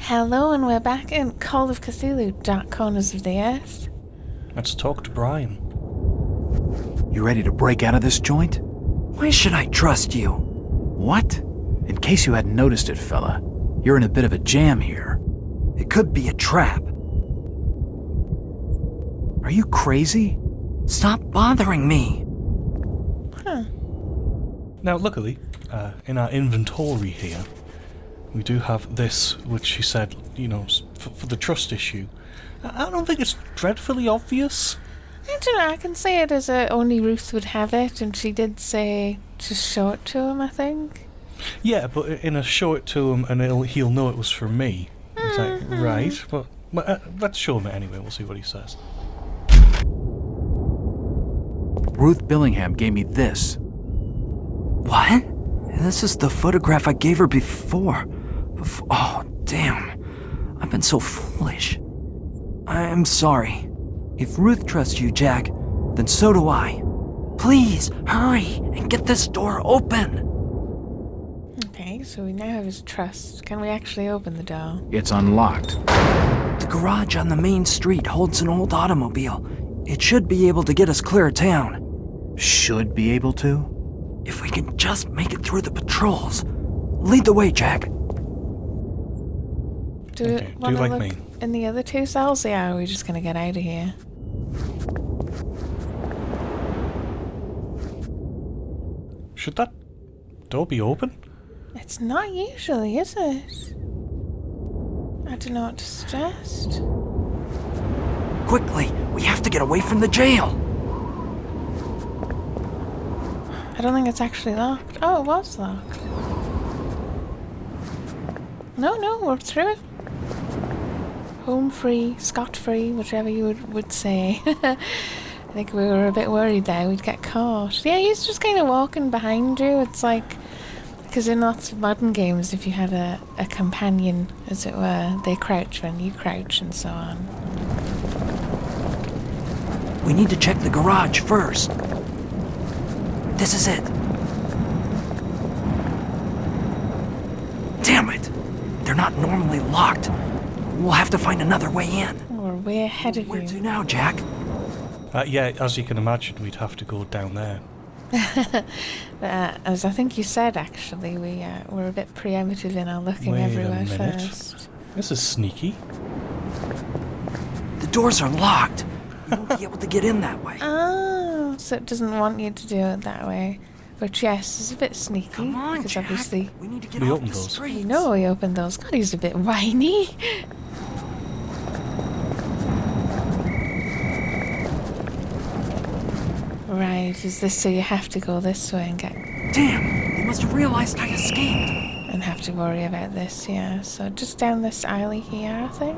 Hello, and we're back in Call of Cthulhu, Dark Corners of the Earth. Let's talk to Brian. You ready to break out of this joint? Why should I trust you? What? In case you hadn't noticed it, fella, you're in a bit of a jam here. It could be a trap. Are you crazy? Stop bothering me. Now, luckily, in our inventory here, we do have this, which she said, you know, for the trust issue. I don't think it's dreadfully obvious. I don't know, I can say it as only Ruth would have it, and she did say just show it to him, I think. Yeah, but in a show it to him and he'll know it was for me. It's like, right, but let's show him it anyway, we'll see what he says. Ruth Billingham gave me this. What? This is the photograph I gave her before. Oh, damn. I've been so foolish. I'm sorry. If Ruth trusts you, Jack, then so do I. Please, hurry and get this door open. Okay, so we now have his trust. Can we actually open the door? It's unlocked. The garage on the main street holds an old automobile. It should be able to get us clear of town. Should be able to? If we can just make it through the patrols. Lead the way, Jack. Do Okay, you want to like look me. in the other two cells? Yeah, or are we just going to get out of here? Should that door be open? It's not usually, is it? I don't know what to suggest. Quickly, we have to get away from the jail. I don't think it's actually locked. Oh, it was locked. No, we're through it. Home free, scot free, whichever you would say. I think we were a bit worried there we'd get caught. Yeah, he's just kind of walking behind you. It's like, because in lots of modern games, if you have a companion, as it were, they crouch when you crouch and so on. We need to check the garage first. This is it. Damn it! They're not normally locked. We'll have to find another way in. We're way ahead of Where to you. now, Jack? Yeah, as you can imagine, we'd have to go down there. As I think you said, actually, we're a bit preemptive in our looking Wait a everywhere minute. first. This is sneaky. The doors are locked. We won't be able to get in that way. Oh, so it doesn't want you to do it that way. Which, yes, is a bit sneaky. Come on, because Jack. obviously, We need to get We off opened the those. streets. you know he opened those. God, he's a bit whiny. Right, is this so you have to go this way and Damn, they must have realized I escaped. and have to worry about this, yeah. So just down this alley here, I think.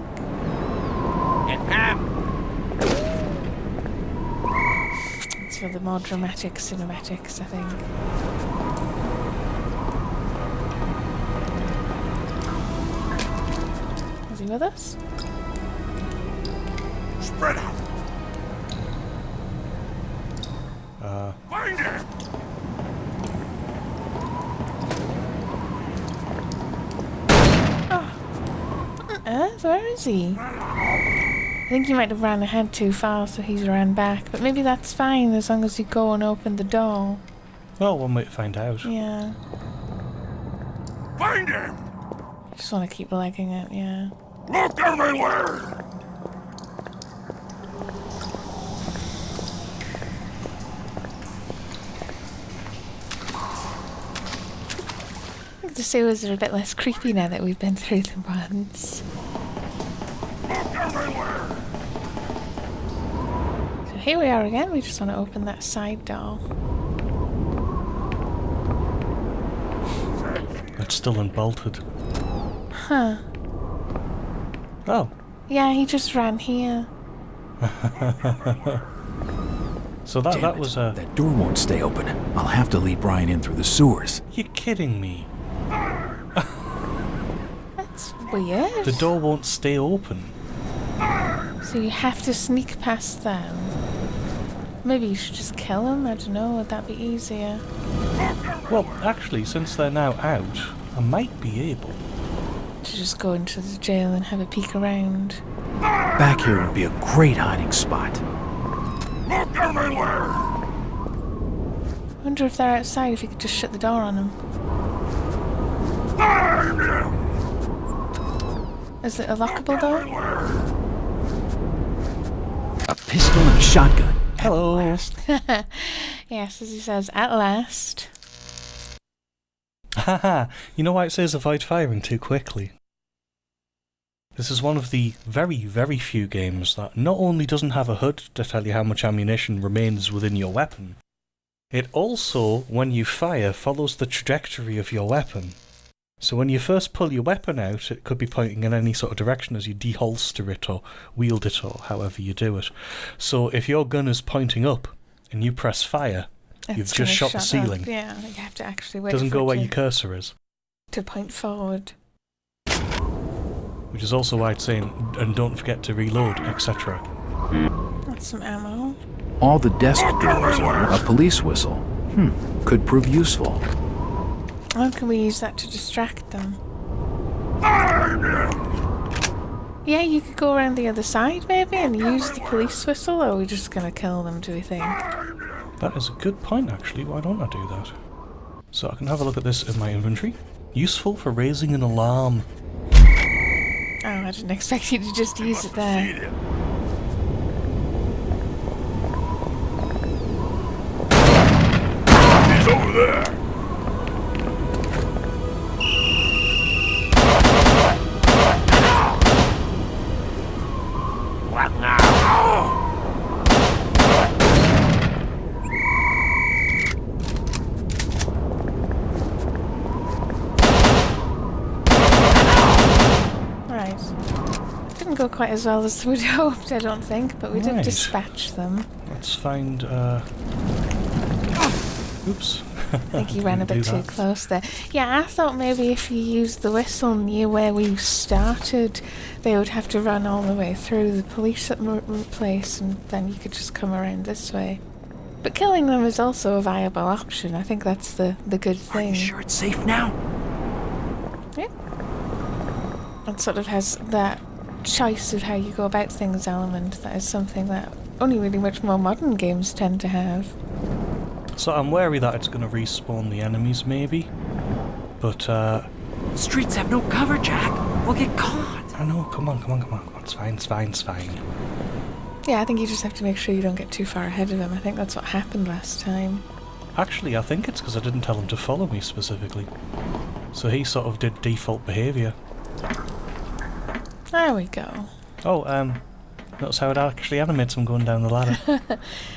It's for the more dramatic cinematics, I think. Is he with us? Spread out. Find him. What on earth? Where is he? I think he might have ran ahead too far, so he's ran back. But maybe that's fine as long as you go and open the door. Well, one way to find out. Yeah. Find him. Just want to keep legging it, yeah. Look everywhere. I think the sewers are a bit less creepy now that we've been through them once. Look everywhere. So here we are again. We just want to open that side door. It's still unbolted. Huh. Oh. Yeah, he just ran here. So Damn that it. was That door won't stay open. I'll have to lead Brian in through the sewers. You're kidding me. That's weird. The door won't stay open. So you have to sneak past them. Maybe you should just kill him. I don't know. Would that be easier? Well, actually, since they're now out, I might be able. To just go into the jail and have a peek around. Back here would be a great hiding spot. Look everywhere! I wonder if they're outside, if you could just shut the door on them. Find him! Is it a lockable door? Everywhere! A pistol and a shotgun. Hello. Yes, as he says, at last. Haha, you know why it says avoid firing too quickly? This is one of the very, very few games that not only doesn't have a HUD to tell you how much ammunition remains within your weapon, it also, when you fire, follows the trajectory of your weapon. So when you first pull your weapon out, it could be pointing in any sort of direction as you deholster it or wield it or however you do it. So if your gun is pointing up and you press fire, you've It's just gonna shot the up. ceiling. Yeah, you have to actually wait Doesn't for go it where to, your cursor is. to point forward. Which is also why it's saying, and don't forget to reload, etc. That's some ammo. All the desk drawers are a police whistle. Could prove useful. How can we use that to distract them? Find him! Yeah, you could go around the other side maybe and use the police whistle, or are we just gonna kill them, do we think? That is a good point, actually. Why don't I do that? So I can have a look at this in my inventory. Useful for raising an alarm. Oh, I didn't expect you to just use it there. Seen him. He's over there! What now? Right. Didn't go quite as well as we'd hoped, I don't think, but we did Right. dispatch them. Let's find, Oops. I think you ran a bit too close there. Yeah, I thought maybe if you used the whistle near where we started, they would have to run all the way through the police place, and then you could just come around this way. But killing them is also a viable option. I think that's the good Are thing. you sure it's safe now? Yeah. It sort of has that choice of how you go about things element. That is something that only really much more modern games tend to have. So I'm wary that it's going to respawn the enemies, maybe. But, Streets have no cover, Jack. We'll get caught. I know, come on. It's fine. Yeah, I think you just have to make sure you don't get too far ahead of him. I think that's what happened last time. Actually, I think it's because I didn't tell him to follow me specifically. So he sort of did default behaviour. There we go. Oh, notice how it actually animates him going down the ladder.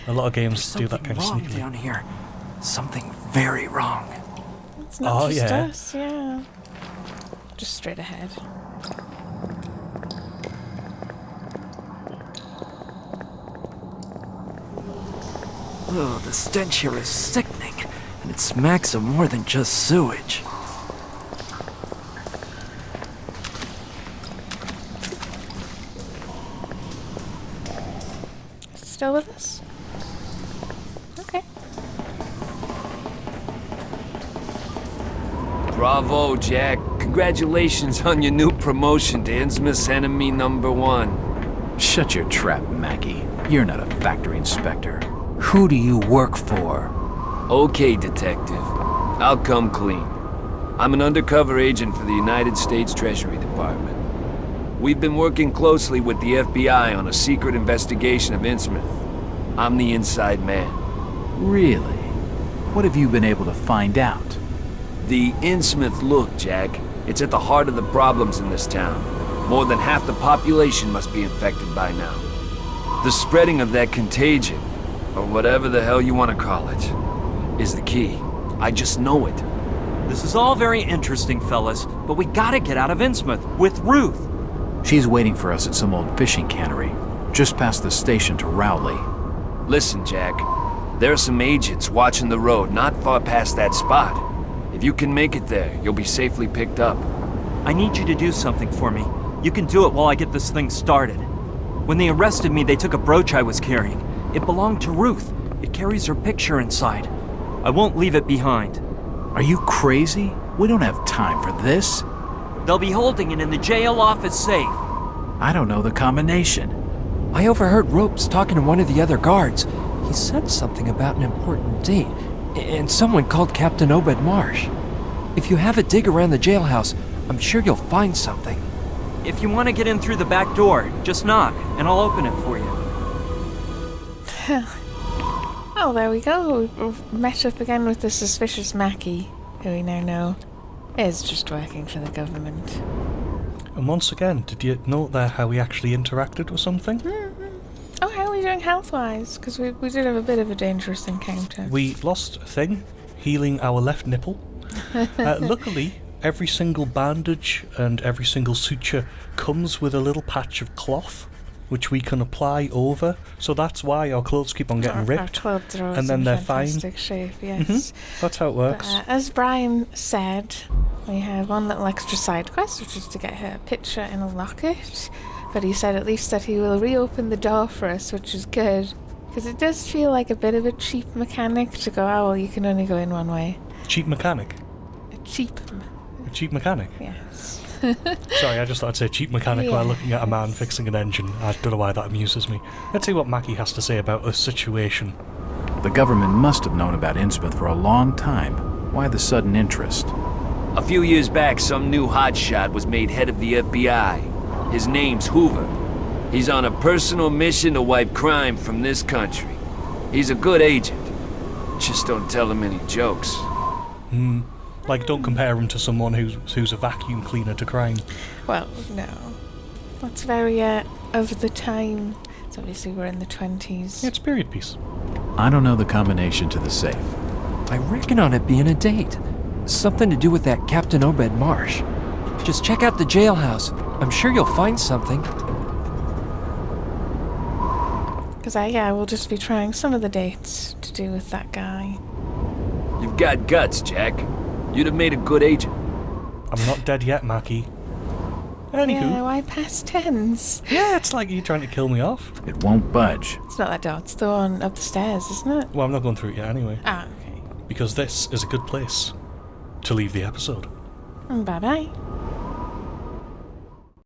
A lot of games do that Something kind of wrong sneakily. down here. Something very wrong. It's not Oh, just yeah. us, yeah. Just straight ahead. Oh, the stench here is sickening, and it smacks of more than just sewage. Still with us? Okay. Bravo, Jack. Congratulations on your new promotion to Innsmouth's enemy #1. Shut your trap, Mackie. You're not a factory inspector. Who do you work for? Okay, detective. I'll come clean. I'm an undercover agent for the United States Treasury Department. We've been working closely with the FBI on a secret investigation of Innsmouth. I'm the inside man. Really? What have you been able to find out? The Innsmouth look, Jack. It's at the heart of the problems in this town. More than half the population must be infected by now. The spreading of that contagion, or whatever the hell you want to call it, is the key. I just know it. This is all very interesting, fellas, but we gotta get out of Innsmouth with Ruth. She's waiting for us at some old fishing cannery, just past the station to Rowley. Listen, Jack. There are some agents watching the road not far past that spot. If you can make it there, you'll be safely picked up. I need you to do something for me. You can do it while I get this thing started. When they arrested me, they took a brooch I was carrying. It belonged to Ruth. It carries her picture inside. I won't leave it behind. Are you crazy? We don't have time for this. They'll be holding it in the jail office safe. I don't know the combination. I overheard Ropes talking to one of the other guards. He said something about an important date, and someone called Captain Obed Marsh. If you have a dig around the jailhouse, I'm sure you'll find something. If you want to get in through the back door, just knock, and I'll open it for you. Oh, there we go. We've met up again with the suspicious Mackie, who we now know is just working for the government. And once again, did you note there how we actually interacted with something? Oh, how are we doing health-wise? Because we did have a bit of a dangerous encounter. We lost a thing, healing our left nipple. Luckily, every single bandage and every single suture comes with a little patch of cloth, which we can apply over. So that's why our clothes keep on getting ripped. Our clothes are always and then in they're fantastic fine. shape, yes. That's how it works. But, as Brian said, we have one little extra side quest, which is to get her picture in a locket. But he said at least that he will reopen the door for us, which is good. Because it does feel like a bit of a cheap mechanic to go, oh, well, you can only go in one way. Cheap mechanic? A cheap, A cheap mechanic? yes. Sorry, I just thought I'd say cheap mechanic while looking at a man fixing an engine. I don't know why that amuses me. Let's see what Mackie has to say about the situation. The government must have known about Innsmouth for a long time. Why the sudden interest? A few years back, some new hotshot was made head of the FBI. His name's Hoover. He's on a personal mission to wipe crime from this country. He's a good agent. Just don't tell him any jokes. Like, don't compare him to someone who's a vacuum cleaner to crime. Well, no. That's very, of the time. So obviously we're in the 20s. Yeah, it's period piece. I don't know the combination to the safe. I reckon on it being a date. Something to do with that Captain Obed Marsh. Just check out the jailhouse. I'm sure you'll find something. Because I will just be trying some of the dates to do with that guy. You've got guts, Jack. You'd have made a good agent. I'm not dead yet, Mackie. Anywho. Yeah, why past tense? Yeah, it's like you're trying to kill me off. It won't budge. It's not that door, it's the one up the stairs, isn't it? Well, I'm not going through it yet anyway. Ah, okay. Because this is a good place to leave the episode. Bye-bye.